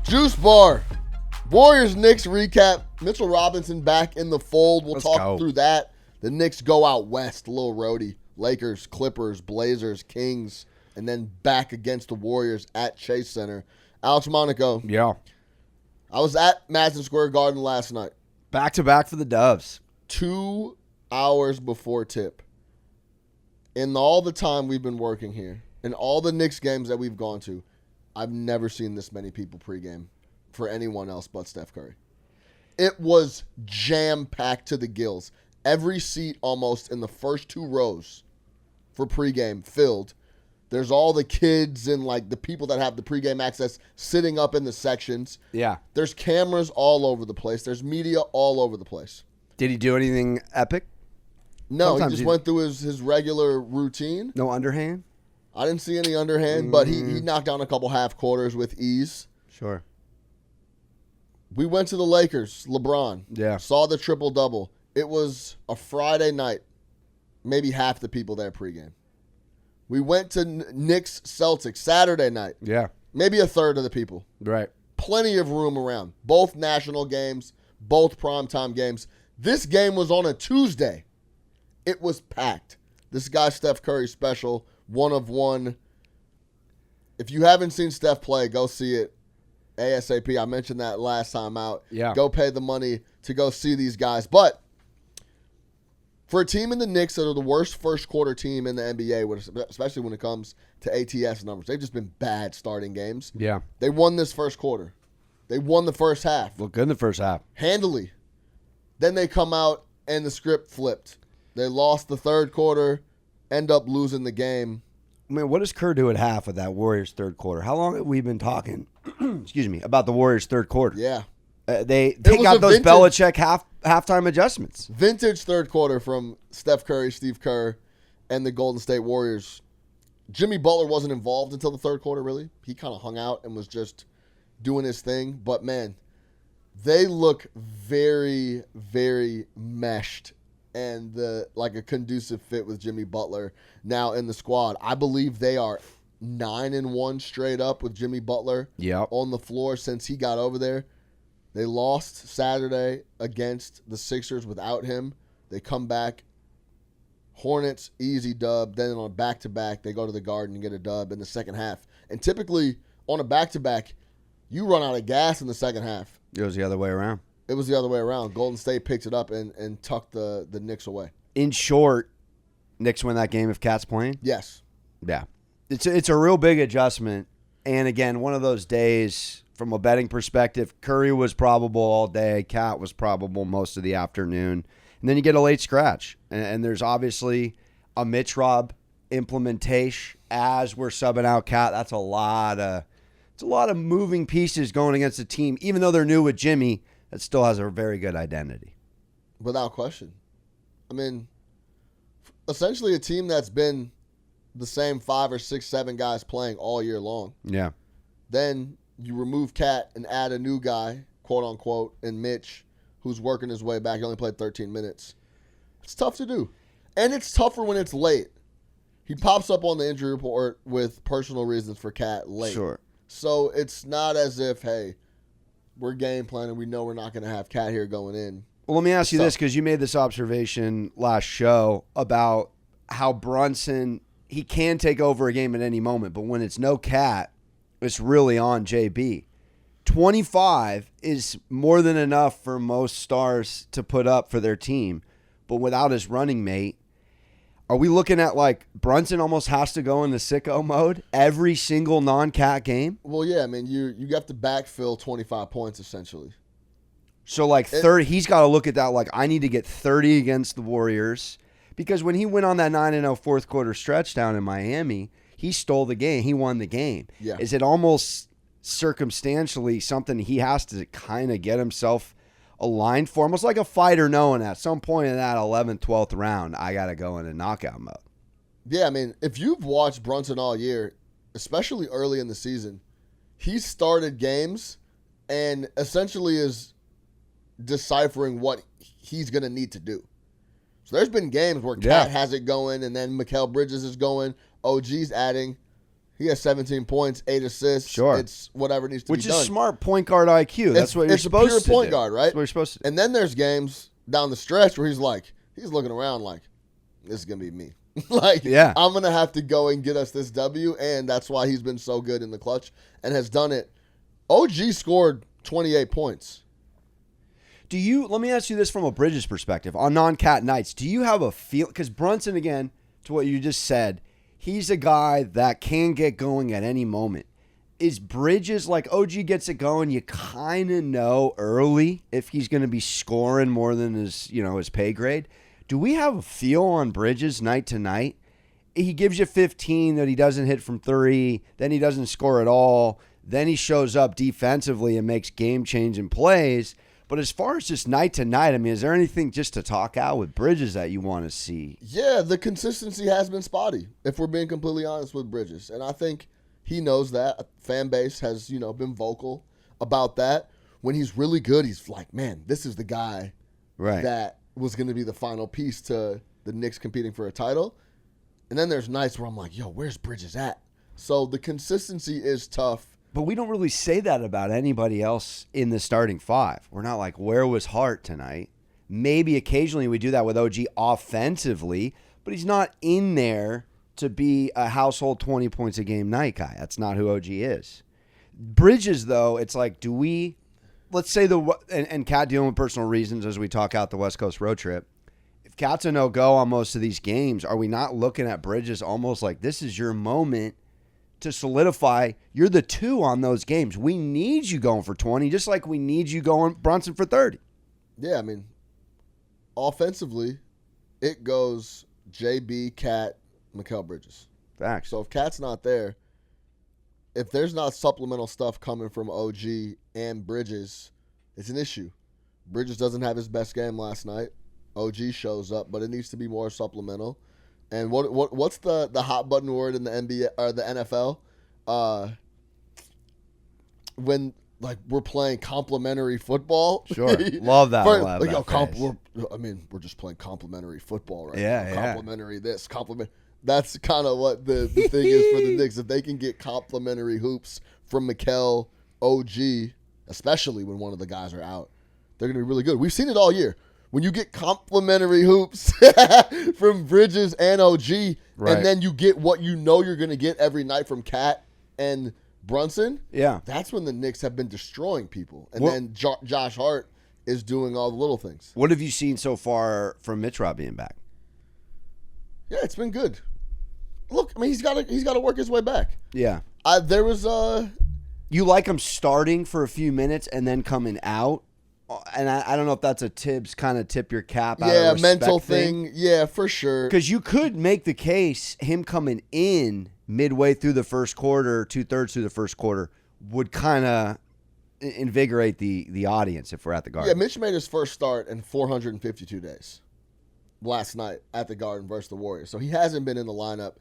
Juice Bar. Warriors Knicks recap. Mitchell Robinson back in the fold. We'll talk through that. The Knicks go out west, a little roadie. Lakers, Clippers, Blazers, Kings, and then back against the Warriors at Chase Center. Alex Monaco. Yeah. I was at Madison Square Garden last night. Back-to-back for the Doves. 2 hours before tip. In all the time we've been working here, and all the Knicks games that we've gone to, I've never seen this many people pregame for anyone else but Steph Curry. It was jam-packed to the gills. Every seat almost in the first 2 rows for pregame filled. There's all the kids and like the people that have the pregame access sitting up in the sections. Yeah. There's cameras all over the place. There's media all over the place. Did he do anything epic? No, he just went through his regular routine. No underhand? I didn't see any underhand, but he knocked down a couple half quarters with ease. Sure. We went to the Lakers, LeBron. Yeah. Saw the triple-double. It was a Friday night. Maybe half the people there pregame. We went to Knicks Celtics Saturday night. Yeah. Maybe a third of the people. Right. Plenty of room around. Both national games, both primetime games. This game was on a Tuesday. It was packed. This guy, Steph Curry special, one of one. If you haven't seen Steph play, go see it ASAP. I mentioned that last time out. Yeah. Go pay the money to go see these guys. But for a team in the Knicks that are the worst first quarter team in the NBA, especially when it comes to ATS numbers, they've just been bad starting games. Yeah. They won this first quarter. They won the first half. Looked good in the first half. Handily. Then they come out and the script flipped. They lost the third quarter, end up losing the game. I mean, what does Kerr do at half of that Warriors third quarter? How long have we been talking, excuse me, about the Warriors third quarter? Yeah. They got those Belichick halftime adjustments. Vintage third quarter from Steph Curry, Steve Kerr, and the Golden State Warriors. Jimmy Butler wasn't involved until the third quarter, really. He kind of hung out and was just doing his thing. But, man, they look very, very meshed and like a conducive fit with Jimmy Butler now in the squad. I believe they are 9-1 straight up with Jimmy Butler on the floor since he got over there. They lost Saturday against the Sixers without him. They come back. Hornets, easy dub. Then on back-to-back, they go to the Garden and get a dub in the second half. And typically, on a back-to-back, you run out of gas in the second half. It was the other way around. It was the other way around. Golden State picked it up and tucked the Knicks away. In short, Knicks win that game if Cat's playing? Yes. Yeah. It's a real big adjustment. And, again, one of those days, from a betting perspective, Curry was probable all day. Cat was probable most of the afternoon. And then you get a late scratch. And there's obviously a Mitch Rob implementation as we're subbing out Cat. That's a lot of moving pieces going against a team. Even though they're new with Jimmy, that still has a very good identity. Without question. I mean, essentially a team that's been the same 5 or 6, 7 guys playing all year long. Yeah. Then you remove Cat and add a new guy, quote unquote, in Mitch, who's working his way back. He only played 13 minutes. It's tough to do. And it's tougher when it's late. He pops up on the injury report with personal reasons for Cat late. Sure. So it's not as if, hey, we're game planning. We know we're not going to have Cat here going in. Well, let me ask you this, because you made this observation last show about how Brunson, he can take over a game at any moment, but when it's no Cat, it's really on JB. 25 is more than enough for most stars to put up for their team, but without his running mate, are we looking at like Brunson almost has to go in the sicko mode every single non-Cat game? Well, yeah, I mean, you have to backfill 25 points essentially. So like 30, he's got to look at that like I need to get 30 against the Warriors, because when he went on that 9-0 fourth quarter stretch down in Miami, he stole the game. He won the game. Yeah. Is it almost circumstantially something he has to kind of get himself aligned for? Almost like a fighter knowing at some point in that 11th, 12th round, I got to go in a knockout mode. Yeah, I mean, if you've watched Brunson all year, especially early in the season, he started games and essentially is deciphering what he's going to need to do. So there's been games where Cat has it going and then Mikal Bridges is going, OG's adding. He has 17 points, 8 assists. Sure. It's whatever needs to Which be done. is smart point guard IQ. That's what you're supposed to do. It's pure point guard, right? That's what you're supposed to do. And then there's games down the stretch where he's looking around like, this is going to be me. I'm going to have to go and get us this W, and that's why he's been so good in the clutch and has done it. OG scored 28 points. Let me ask you this from a Bridges perspective. On non-cat nights, do you have a feel? Because Brunson, again, to what you just said, he's a guy that can get going at any moment. Is Bridges, like OG gets it going, you kind of know early if he's going to be scoring more than his pay grade. Do we have a feel on Bridges night to night? He gives you 15 that he doesn't hit from 3, then he doesn't score at all, then he shows up defensively and makes game-changing plays. But as far as just night to night, I mean, is there anything just to talk out with Bridges that you want to see? Yeah, the consistency has been spotty, if we're being completely honest with Bridges. And I think he knows that. Fan base has, been vocal about that. When he's really good, he's like, man, this is the guy that was going to be the final piece to the Knicks competing for a title. And then there's nights where I'm like, yo, where's Bridges at? So the consistency is tough. But we don't really say that about anybody else in the starting 5. We're not like, where was Hart tonight? Maybe occasionally we do that with OG offensively, but he's not in there to be a household 20 points a game night guy. That's not who OG is. Bridges, though, it's like, let's say and Cat dealing with personal reasons as we talk out the West Coast road trip. If Cat's a no-go on most of these games, are we not looking at Bridges almost like this is your moment to solidify you're the 2 on those games? We need you going for 20, just like we need you going Brunson for 30. Yeah, I mean, offensively, it goes JB, Cat, Mikal Bridges. Facts. So if Cat's not there, if there's not supplemental stuff coming from OG and Bridges, it's an issue. Bridges doesn't have his best game last night. OG shows up, but it needs to be more supplemental. And what's the hot button word in the NBA or the NFL? When we're playing complimentary football. Sure, love that. We're just playing complimentary football right now. Complimentary this, compliment. That's kind of what the thing is for the Knicks. If they can get complimentary hoops from Mikal, OG, especially when one of the guys are out, they're going to be really good. We've seen it all year. When you get complimentary hoops from Bridges and OG, and then you get what you know you're going to get every night from Cat and Brunson, that's when the Knicks have been destroying people. And then Josh Hart is doing all the little things. What have you seen so far from Mitch Rob being back? Yeah, it's been good. Look, I mean, he's got to work his way back. Yeah. There was You like him starting for a few minutes and then coming out? And I don't know if that's a Tibbs kind of tip your cap out of respect mental thing. Yeah, for sure. Because you could make the case him coming in midway through the first quarter, 2/3 through the first quarter, would kind of invigorate the audience if we're at the Garden. Yeah, Mitch made his first start in 452 days last night at the Garden versus the Warriors. So he hasn't been in the lineup.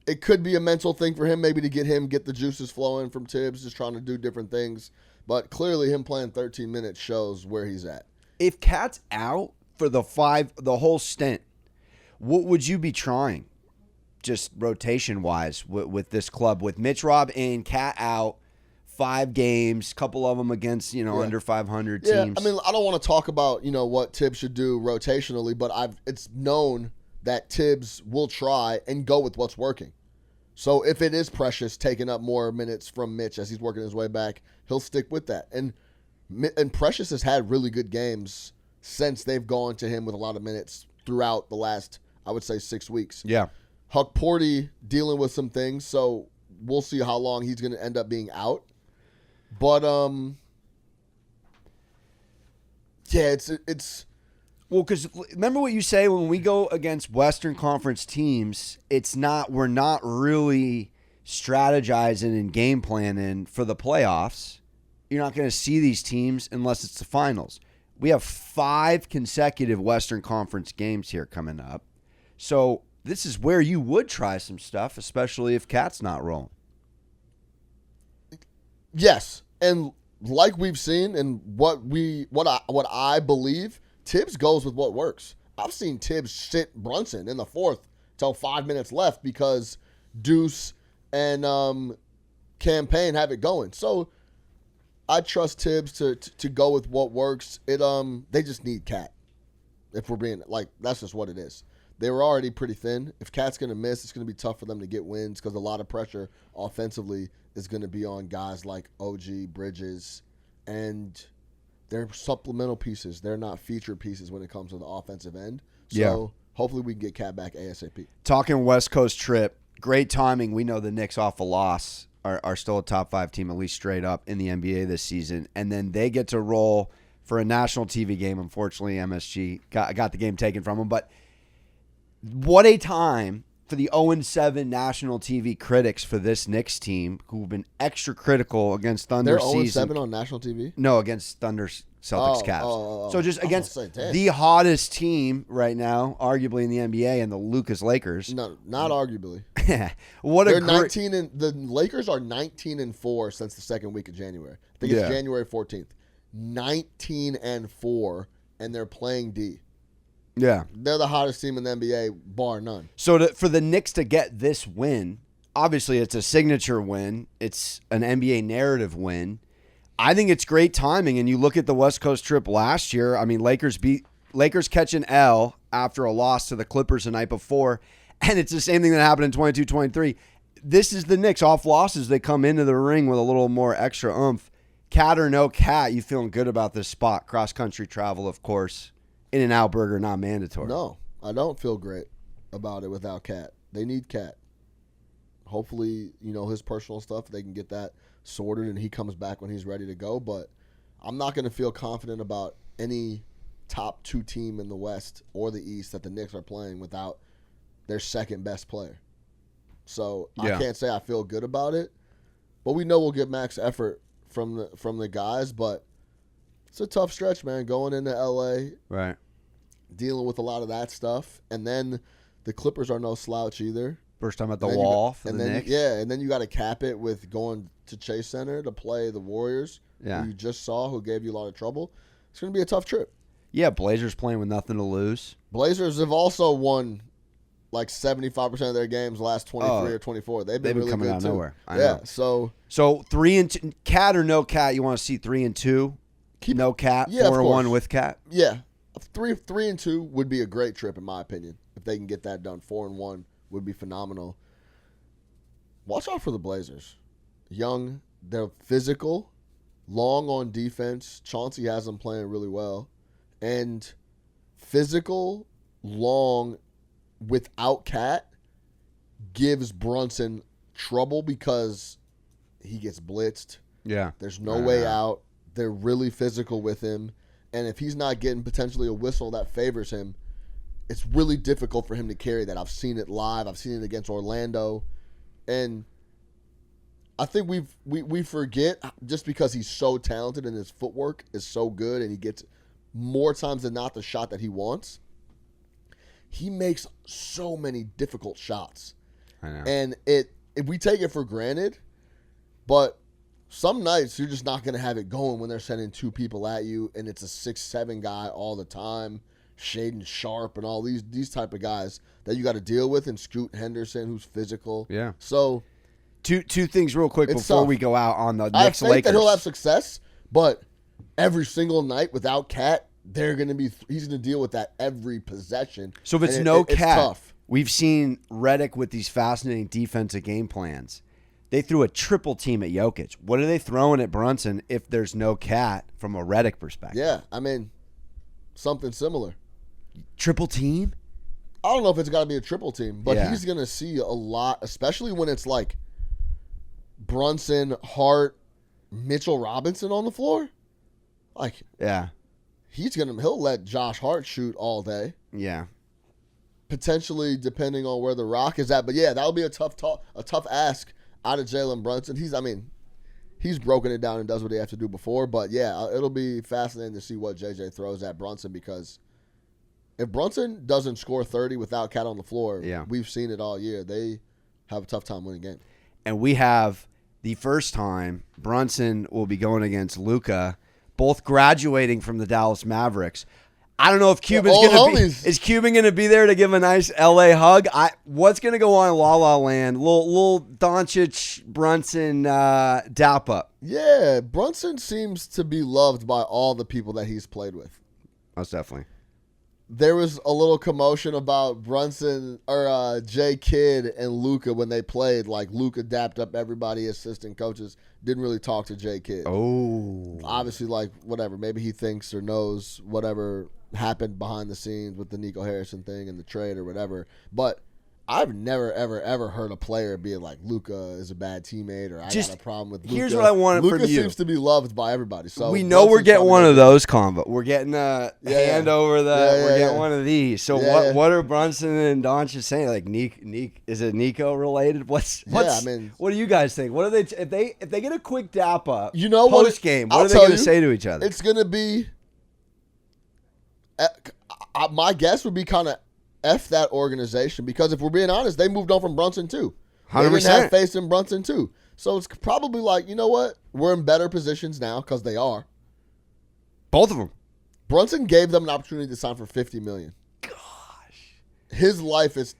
It could be a mental thing for him, maybe to get the juices flowing from Tibbs, just trying to do different things. But clearly him playing 13 minutes shows where he's at. If Cat's out for the whole stint, what would you be trying, just rotation-wise, with this club? With Mitch Rob in, Cat out, 5 games, couple of them against, under 500 teams. Yeah, I mean, I don't want to talk about, what Tibbs should do rotationally, but it's known that Tibbs will try and go with what's working. So if it is Precious taking up more minutes from Mitch as he's working his way back, he'll stick with that. And Precious has had really good games since they've gone to him with a lot of minutes throughout the last, I would say, 6 weeks. Yeah. Huck Porty dealing with some things, so we'll see how long he's going to end up being out. But it's well, because remember what you say when we go against Western Conference teams, we're not really strategizing and game planning for the playoffs. You're not going to see these teams unless it's the finals. We have 5 consecutive Western Conference games here coming up. So this is where you would try some stuff, especially if Cat's not rolling. Yes, and like we've seen and what I believe, Tibbs goes with what works. I've seen Tibbs sit Brunson in the fourth till 5 minutes left because Deuce and campaign, have it going. So I trust Tibbs to go with what works. They just need Cat. If we're being that's just what it is. They were already pretty thin. If Cat's going to miss, it's going to be tough for them to get wins because a lot of pressure offensively is going to be on guys like OG, Bridges, and they're supplemental pieces. They're not featured pieces when it comes to the offensive end. So hopefully we can get Cat back ASAP. Talking West Coast trip, great timing. We know the Knicks off a loss are still a top 5 team, at least straight up in the NBA this season. And then they get to roll for a national TV game. Unfortunately, MSG got the game taken from them. But what a time for the 0-7 national TV critics for this Knicks team, who've been extra critical against Thunder season. They're 0-7 on national TV? No, against Thunder, Celtics, Cavs. So just against the hottest team right now, arguably in the NBA, and the Lucas Lakers. No, not arguably. The Lakers are 19-4 since the second week of January. I think it's January 14th. 19-4, and they're playing D. Yeah. They're the hottest team in the NBA, bar none. So for the Knicks to get this win, obviously it's a signature win. It's an NBA narrative win. I think it's great timing. And you look at the West Coast trip last year. I mean, Lakers catch an L after a loss to the Clippers the night before. And it's the same thing that happened in 22-23. This is the Knicks. Off losses, they come into the ring with a little more extra oomph. Cat or no Cat, you feeling good about this spot? Cross-country travel, of course. In-N-Out Burger, not mandatory. No, I don't feel great about it without Cat. They need Cat. Hopefully, his personal stuff, they can get that sorted and he comes back when he's ready to go. But I'm not going to feel confident about any top 2 team in the West or the East that the Knicks are playing without their second best player. So I can't say I feel good about it. But we know we'll get max effort from the guys, but it's a tough stretch, man, going into L.A., right? Dealing with a lot of that stuff. And then the Clippers are no slouch either. First time at the wall for the Knicks. Yeah, and then you got to cap it with going to Chase Center to play the Warriors, who you just saw, who gave you a lot of trouble. It's going to be a tough trip. Yeah, Blazers playing with nothing to lose. Blazers have also won like 75% of their games last 23 or 24. They've been really coming good out of too. Nowhere. I know. So 3-2, Cat or no Cat, you want to see 3-2? No Cat, 4-1 with Cat. Yeah, 3-2 would be a great trip in my opinion if they can get that done. 4-1 would be phenomenal. Watch out for the Blazers. Young, they're physical, long on defense. Chauncey has them playing really well, and physical, long, without Cat gives Brunson trouble because he gets blitzed. Yeah, there's no way out. They're really physical with him. And if he's not getting potentially a whistle that favors him, it's really difficult for him to carry that. I've seen it live. I've seen it against Orlando. And I think we forget, just because he's so talented and his footwork is so good and he gets more times than not the shot that he wants, he makes so many difficult shots. I know. And we take it for granted, but some nights you're just not going to have it going when they're sending 2 people at you and it's a 6'7" guy all the time, Shaden Sharp and all these type of guys that you got to deal with, and Scoot Henderson, who's physical. Yeah. So two things real quick before we go out on the Knicks Lakers. I think that he'll have success, but every single night without Cat, he's going to deal with that every possession. So if it's Cat, it's tough. We've seen Redick with these fascinating defensive game plans. They threw a triple team at Jokic. What are they throwing at Brunson if there's no Cat from a Redick perspective? Yeah, I mean, something similar. Triple team? I don't know if it's got to be a triple team, but he's going to see a lot, especially when it's like Brunson, Hart, Mitchell Robinson on the floor. Like, he'll let Josh Hart shoot all day. Yeah. Potentially, depending on where the Rock is at. But yeah, that'll be a tough ask out of Jalen Brunson. He's broken it down and does what he has to do before. But yeah, it'll be fascinating to see what JJ throws at Brunson, because if Brunson doesn't score 30 without Cat on the floor, we've seen it all year. They have a tough time winning games. And we have the first time Brunson will be going against Luka, both graduating from the Dallas Mavericks. I don't know if Cuban's old going to be. homies. Is Cuban going to be there to give a nice LA hug? What's going to go on in La La Land? Little Doncic Brunson dap up. Yeah, Brunson seems to be loved by all the people that he's played with. Most definitely. There was a little commotion about Brunson or Jay Kidd and Luka when they played. Like Luka dapped up everybody, assistant coaches. Didn't really talk to Jay Kidd. Oh. Obviously, like whatever. Maybe he thinks or knows whatever happened behind the scenes with the Nico Harrison thing and the trade or whatever. But I've never, ever heard a player be like, Luka is a bad teammate or I got a problem with Luka. Here's what I wanted from you. Luka seems to be loved by everybody. So we know we're getting one of those convo. We're getting a hand over the. We're getting one of these. So what are Brunson and Doncic saying? Like, is it Nico related? What do you guys think? What are they if they get a quick dap up? You know post game. What are they going to say to each other? It's going to be. My guess would be kind of F that organization because if we're being honest, they moved on from Brunson too. 100%. They didn't have faith in Brunson too. So it's probably like, you know what? We're in better positions now because they are. Both of them. Brunson gave them an opportunity to sign for $50 million. Gosh. His life is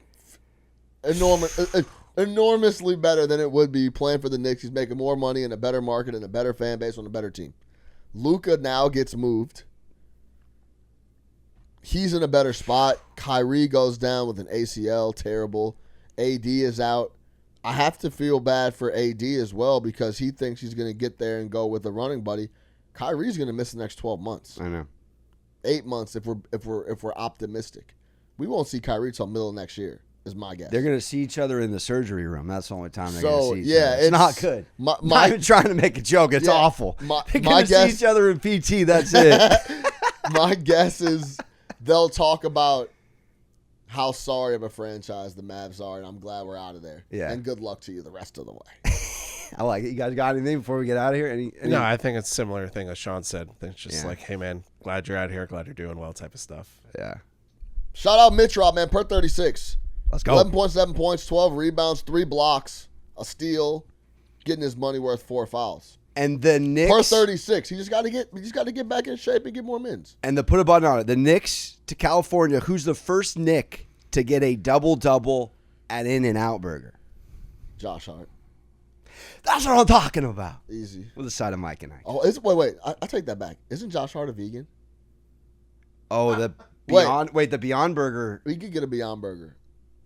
enormously better than it would be playing for the Knicks. He's making more money in a better market and a better fan base on a better team. Luka now gets moved. He's in a better spot. Kyrie goes down with an ACL, terrible. AD is out. I have to feel bad for AD as well because he thinks he's going to get there and go with a running buddy. Kyrie's going to miss the next 12 months. I know. 8 months if we're optimistic. We won't see Kyrie till middle of next year. Is my guess. They're going to see each other in the surgery room. That's the only time they're going to see each other. It's not good. Not even trying to make a joke. It's awful. They're going to see each other in PT. That's it. My guess is they'll talk about how sorry of a franchise the Mavs are, and I'm glad we're out of there. Yeah. And good luck to you the rest of the way. I like it. You guys got anything before we get out of here? Any? No, I think it's a similar thing as Sean said. I think it's just like, hey, man, glad you're out here. Glad you're doing well type of stuff. Yeah. Shout out Mitch Rob, man, per 36. Let's go. 11.7 points, 12 rebounds, 3 blocks, a steal, getting his money worth 4 fouls. And the Knicks per 36. He just got to get back in shape and get more mins. And to put a button on it, the Knicks to California. Who's the first Knick to get a double-double at In-N-Out Burger? Josh Hart. That's what I'm talking about. Easy. With a side of Mike and I. Oh, wait. I take that back. Isn't Josh Hart a vegan? Oh, the Beyond Burger. We could get a Beyond Burger.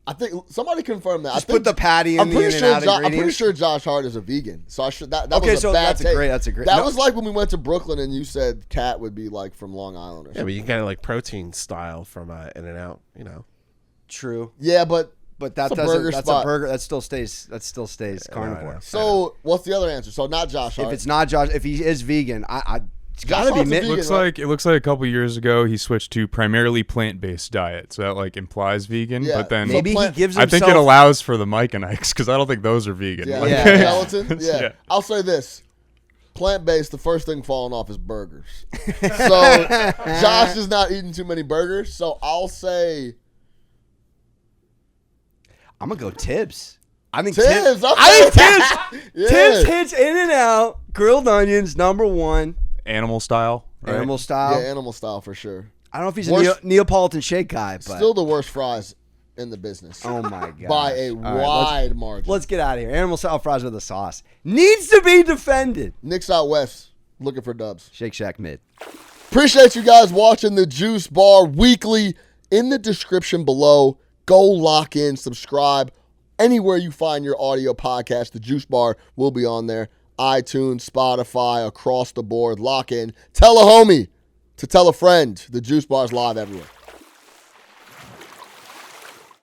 I think somebody confirmed that. Just put the patty in the In-N-Out ingredients. I'm pretty sure Josh Hart is a vegan. So I should that okay, was a so bad take. That's a great. That was like when we went to Brooklyn and you said Kat would be like from Long Island or something. Yeah, but you can get it like protein style from In-N-Out, you know. True. Yeah, but that doesn't. That's a burger. That still stays carnivore. So what's the other answer? So not Josh Hart. If it's not Josh, if he is vegan, it's got to be Mitch. It looks like a couple years ago he switched to primarily plant-based diet, so that like implies vegan. Yeah. But then maybe he gives himself. I think it allows for the Mike and Ike's because I don't think those are vegan. Yeah, like, gelatin. Yeah. Yeah. I'll say this: plant-based. The first thing falling off is burgers. So Josh is not eating too many burgers. So I'll say I'm gonna go Tibbs. I think Tibbs. I think Tibbs. Yeah. Tibbs hits In-N-Out grilled onions #1. Animal style. Right? Animal style. Yeah, animal style for sure. I don't know if he's a Neapolitan shake guy, but still the worst fries in the business. Oh my god! By a wide margin. Let's get out of here. Animal style fries with a sauce needs to be defended. Knicks out west, looking for dubs. Shake Shack mid. Appreciate you guys watching the Juice Bar weekly. In the description below, go lock in, subscribe. Anywhere you find your audio podcast, the Juice Bar will be on there. iTunes, Spotify, across the board. Lock in. Tell a homie to tell a friend. The Juice Bar's live everywhere.